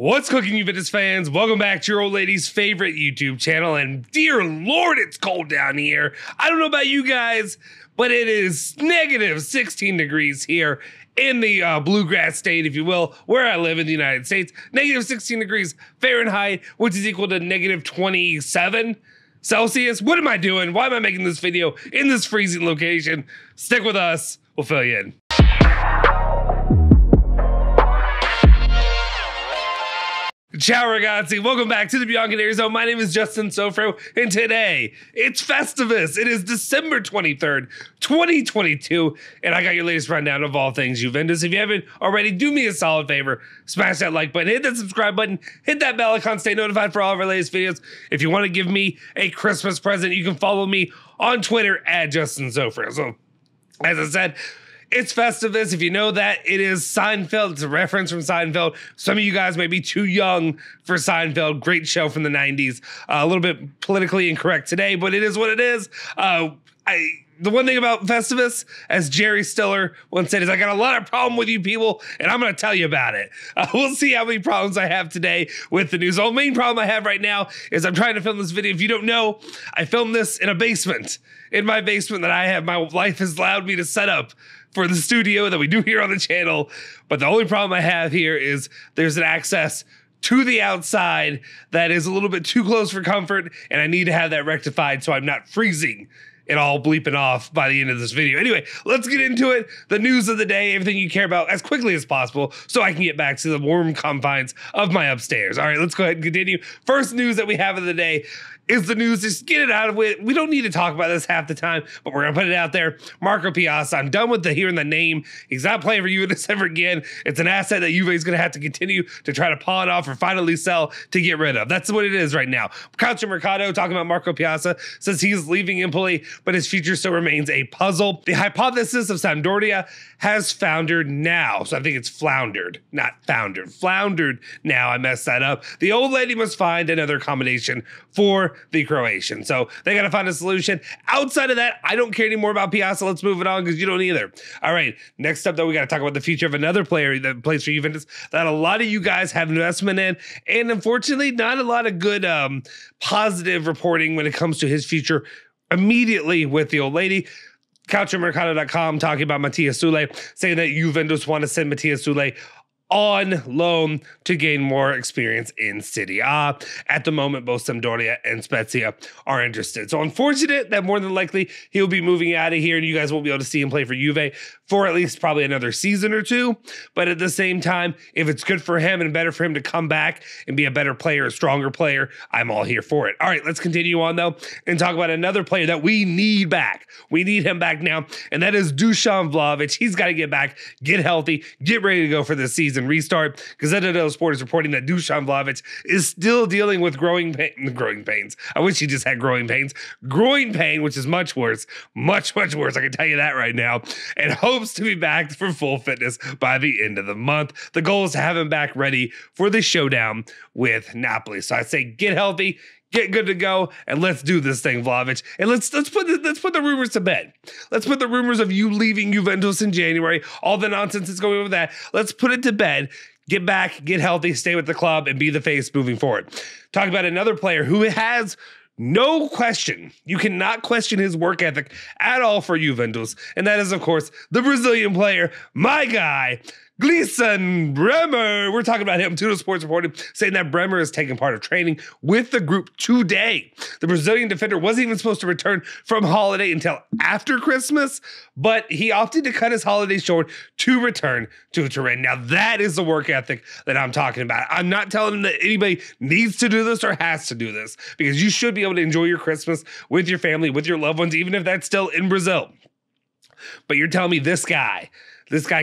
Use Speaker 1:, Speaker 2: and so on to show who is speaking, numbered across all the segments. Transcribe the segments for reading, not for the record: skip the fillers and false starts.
Speaker 1: What's cooking, Juventus fans? Welcome back to your old lady's favorite YouTube channel. And dear Lord, it's cold down here. I don't know about you guys, but it is negative 16 degrees here in the bluegrass state, if you will, where I live in the United States. Negative 16 degrees Fahrenheit, which is equal to negative 27 Celsius. What am I doing? Why am I making this video in this freezing location? Stick with us. We'll fill you in. Ciao ragazzi, welcome back to the Bianconeri Zone. My name is Justin Sofro, and today it's Festivus. It is December 23rd, 2022, and I got your latest rundown of all things Juventus. If you haven't already, do me a solid favor, smash that like button, hit that subscribe button, hit that bell icon, stay notified for all of our latest videos. If you want to give me a Christmas present, you can follow me on Twitter at Justin Sofro. So, as I said, it's Festivus. If you know that, it is Seinfeld. It's a reference from Seinfeld. Some of you guys may be too young for Seinfeld. Great show from the 90s. A little bit politically incorrect today, but it is what it is. The one thing about Festivus, as Jerry Stiller once said, is I got a lot of problem with you people, and I'm going to tell you about it. We'll see how many problems I have today with the news. The main problem I have right now is I'm trying to film this video. If you don't know, I filmed this in a basement. In my basement that I have, my wife has allowed me to set up for the studio that we do here on the channel. But the only problem I have here is there's an access to the outside that is a little bit too close for comfort, and I need to have that rectified so I'm not freezing it all bleeping off by the end of this video. Anyway, let's get into it. The news of the day, everything you care about as quickly as possible so I can get back to the warm confines of my upstairs. All right, let's go ahead and continue. First news that we have of the day is the news. Just get it out of it. We don't need to talk about this half the time, but we're going to put it out there. Marco Piazza, I'm done with hearing the name. He's not playing for Juventus ever again. It's an asset that Juve is going to have to continue to try to pawn off or finally sell to get rid of. That's what it is right now. Calcio Mercato, talking about Marco Piazza, says he's leaving Empoli, but his future still remains a puzzle. The hypothesis of Sampdoria has foundered now. So I think it's floundered, not foundered. Floundered now. I messed that up. The old lady must find another accommodation for the Croatian. So they got to find a solution. Outside of that, I don't care anymore about Piazza. Let's move it on because you don't either. All right. Next up, though, we got to talk about the future of another player that plays for Juventus that a lot of you guys have investment in. And unfortunately, not a lot of good positive reporting when it comes to his future immediately with the old lady. CalcioMercato.com talking about Mathias Sule, saying that Juventus want to send Mathias Sule on loan to gain more experience in Serie A. At the moment, both Sampdoria and Spezia are interested. So unfortunate that more than likely he'll be moving out of here and you guys won't be able to see him play for Juve for at least probably another season or two. But at the same time, if it's good for him and better for him to come back and be a better player, a stronger player, I'm all here for it. All right, let's continue on though and talk about another player that we need back. We need him back now, and that is Dusan Vlahovic. He's got to get back, get healthy, get ready to go for this season. Restart. Gazeta dello Sport is reporting that Dusan Vlahovic is still dealing with growing pains. I wish he just had growing pains. Groin pain, which is much worse, much worse. I can tell you that right now. And hopes to be back for full fitness by the end of the month. The goal is to have him back ready for the showdown with Napoli. So I say get healthy, get good to go, and let's do this thing, Vlahovic. And let's put the rumors to bed. Let's put the rumors of you leaving Juventus in January, all the nonsense that's going on with that. Let's put it to bed. Get back, get healthy, stay with the club, and be the face moving forward. Talk about another player who has no question. You cannot question his work ethic at all for Juventus, and that is, of course, the Brazilian player, my guy, Gleison Bremer. We're talking about him. Tudo Sports reported saying that Bremer is taking part of training with the group today. The Brazilian defender wasn't even supposed to return from holiday until after Christmas, but he opted to cut his holiday short to return to Turin. Now that is the work ethic that I'm talking about. I'm not telling him that anybody needs to do this or has to do this, because you should be able to enjoy your Christmas with your family, with your loved ones, even if that's still in Brazil. But you're telling me this guy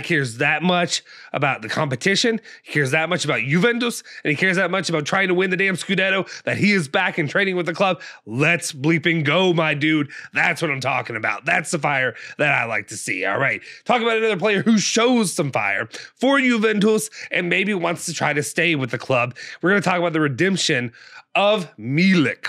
Speaker 1: cares that much about the competition, he cares that much about Juventus, and he cares that much about trying to win the damn Scudetto that he is back and training with the club. Let's bleeping go, my dude. That's what I'm talking about. That's the fire that I like to see. All right. Talk about another player who shows some fire for Juventus and maybe wants to try to stay with the club. We're going to talk about the redemption of Milik.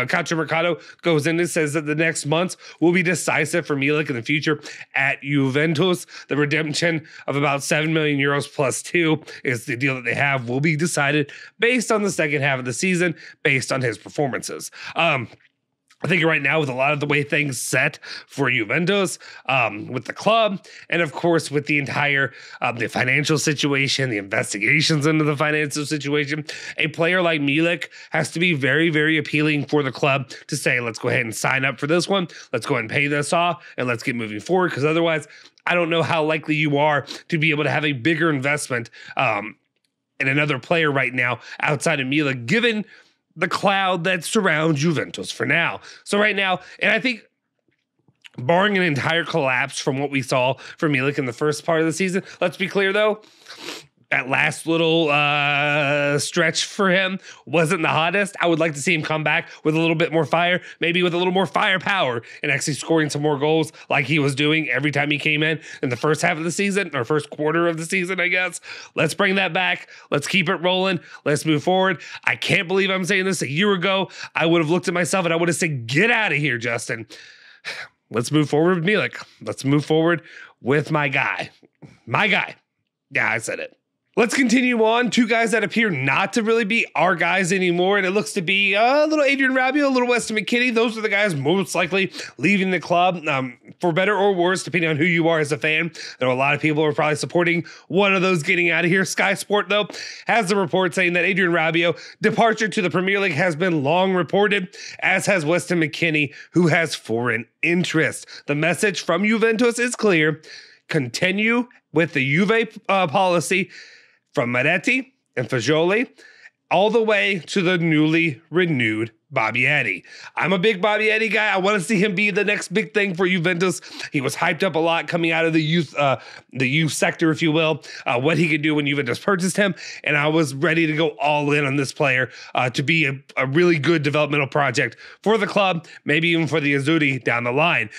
Speaker 1: Calcio Mercato goes in and says that the next months will be decisive for Milik in the future at Juventus. The redemption of about €7 million euros plus 2 is the deal that they have, will be decided based on the second half of the season, based on his performances. I think right now, with a lot of the way things set for Juventus, with the club, and of course with the entire the financial situation, the investigations into the financial situation, a player like Milik has to be very, very appealing for the club to say, let's go ahead and sign up for this one. Let's go ahead and pay this off, and let's get moving forward. Because otherwise, I don't know how likely you are to be able to have a bigger investment in another player right now outside of Milik, given the cloud that surrounds Juventus for now. So right now, and I think barring an entire collapse from what we saw from Milik in the first part of the season, let's be clear though, that last little stretch for him wasn't the hottest. I would like to see him come back with a little bit more fire, maybe with a little more firepower, and actually scoring some more goals like he was doing every time he came in the first half of the season, or first quarter of the season, I guess. Let's bring that back. Let's keep it rolling. Let's move forward. I can't believe I'm saying this. A year ago, I would have looked at myself and I would have said, get out of here, Justin. Let's move forward with Milik. Let's move forward with my guy. My guy. Yeah, I said it. Let's continue on. Two guys that appear not to really be our guys anymore, and it looks to be a little Adrien Rabiot, a little Weston McKennie. Those are the guys most likely leaving the club, for better or worse, depending on who you are as a fan. There are a lot of people who are probably supporting one of those getting out of here. Sky Sport, though, has the report saying that Adrien Rabiot departure to the Premier League has been long reported, as has Weston McKennie, who has foreign interest. The message from Juventus is clear. Continue with the Juve policy from Maretti and Fagioli all the way to the newly renewed Bobby. I'm a big Bobby guy. I want to see him be the next big thing for Juventus. He was hyped up a lot coming out of the youth sector, if you will, what he could do when Juventus purchased him. And I was ready to go all in on this player to be a really good developmental project for the club, maybe even for the Azzurri down the line.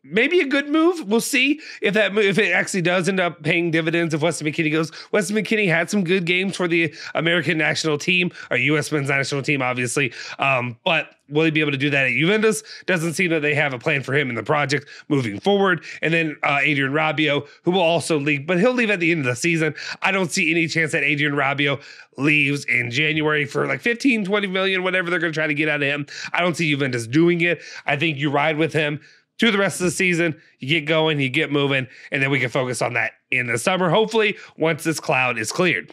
Speaker 1: Maybe a good move. We'll see if it actually does end up paying dividends if Weston McKennie goes. Weston McKennie had some good games for the American national team, or U.S. men's national team, obviously. But will he be able to do that at Juventus? Doesn't seem that they have a plan for him in the project moving forward. And then Adrien Rabiot, who will also leave, but he'll leave at the end of the season. I don't see any chance that Adrien Rabiot leaves in January for like 15, 20 million, whatever they're going to try to get out of him. I don't see Juventus doing it. I think you ride with him to the rest of the season, you get going, you get moving, and then we can focus on that in the summer, hopefully, once this cloud is cleared.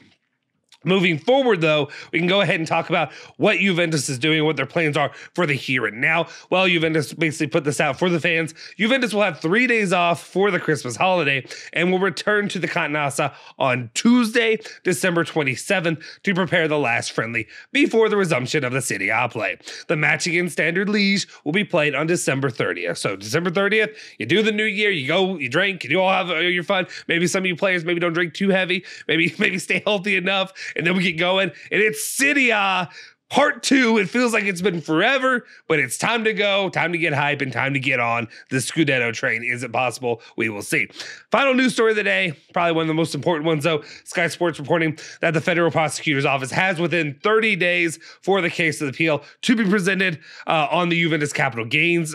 Speaker 1: Moving forward, though, we can go ahead and talk about what Juventus is doing, what their plans are for the here and now. Well, Juventus basically put this out for the fans. Juventus will have 3 days off for the Christmas holiday and will return to the Canassa on Tuesday, December 27th, to prepare the last friendly before the resumption of the Serie A play. The match against Standard Liège will be played on December 30th. So December 30th, you do the new year, you go, you drink, you all have your fun. Maybe some of you players maybe don't drink too heavy, maybe stay healthy enough. And then we get going, and it's Serie A Part 2. It feels like it's been forever, but it's time to go, time to get hype, and time to get on the Scudetto train. Is it possible? We will see. Final news story of the day, probably one of the most important ones, though. Sky Sports reporting that the federal prosecutor's office has within 30 days for the case of appeal to be presented on the Juventus capital gains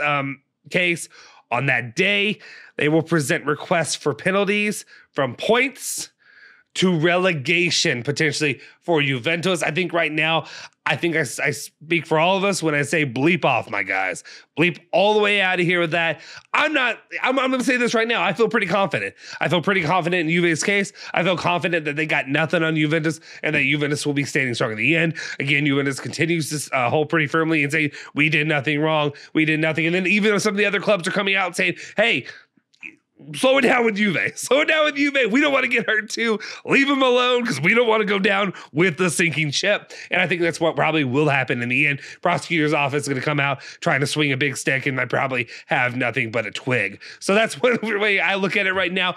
Speaker 1: case. On that day, they will present requests for penalties from points to relegation, potentially, for Juventus. I think right now, I speak for all of us when I say bleep off, my guys. Bleep all the way out of here with that. I'm going to say this right now. I feel pretty confident. I feel pretty confident in Juve's case. I feel confident that they got nothing on Juventus and that Juventus will be standing strong in the end. Again, Juventus continues to hold pretty firmly and say, we did nothing wrong. We did nothing. And then even some of the other clubs are coming out saying, hey, slow it down with Juve. Slow it down with Juve. We don't want to get hurt too. Leave them alone because we don't want to go down with the sinking ship. And I think that's what probably will happen in the end. Prosecutor's office is going to come out trying to swing a big stick and I probably have nothing but a twig. So that's one way I look at it right now.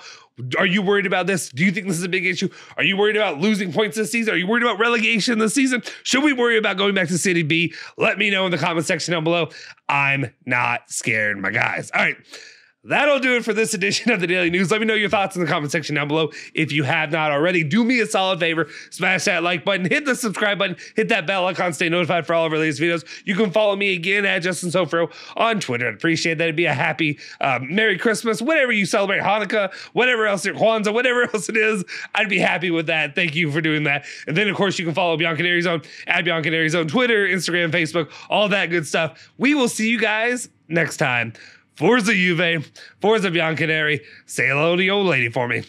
Speaker 1: Are you worried about this? Do you think this is a big issue? Are you worried about losing points this season? Are you worried about relegation this season? Should we worry about going back to Serie B? Let me know in the comment section down below. I'm not scared, my guys. All right. That'll do it for this edition of the Daily News. Let me know your thoughts in the comment section down below. If you have not already, do me a solid favor. Smash that like button, hit the subscribe button, hit that bell icon, stay notified for all of our latest videos. You can follow me again at Justin Sofro on Twitter. I'd appreciate that. It'd be a happy Merry Christmas, whatever you celebrate, Hanukkah, whatever else, Kwanzaa, whatever else it is. I'd be happy with that. Thank you for doing that. And then, of course, you can follow Bianconerizone at Bianconerizone, Twitter, Instagram, Facebook, all that good stuff. We will see you guys next time. Forza Juve, Forza Bianconeri, say hello to the old lady for me.